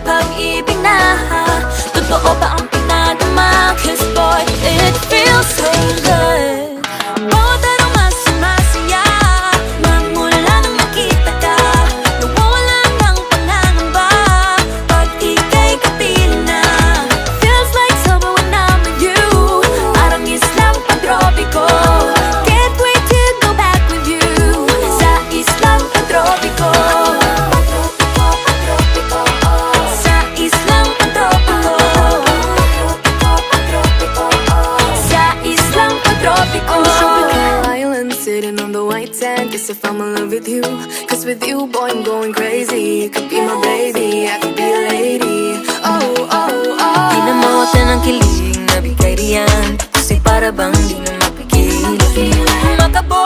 pag-ibig na totoo ba ang pinadama? 'Cause boy, it feels so good. Bawat araw mas sumasaya magmula nang makita ka. Nawawala ng pangangamba pag ika'y kapiling na. Feels like summer when I'm with you. Parang islang pantropiko. Can't wait to go back with you sa islang pantropiko. Sa islang pantropiko. Sa islang pantropiko. I'm tropical island sitting on the white sand. Guess if I'm in love with you, 'cause with you, boy, I'm going crazy. You could be my baby, I could be a lady. Oh, oh, oh. Di na mawala ng kilig na bigay riyan, kasi para bang di na mapigil. Makabo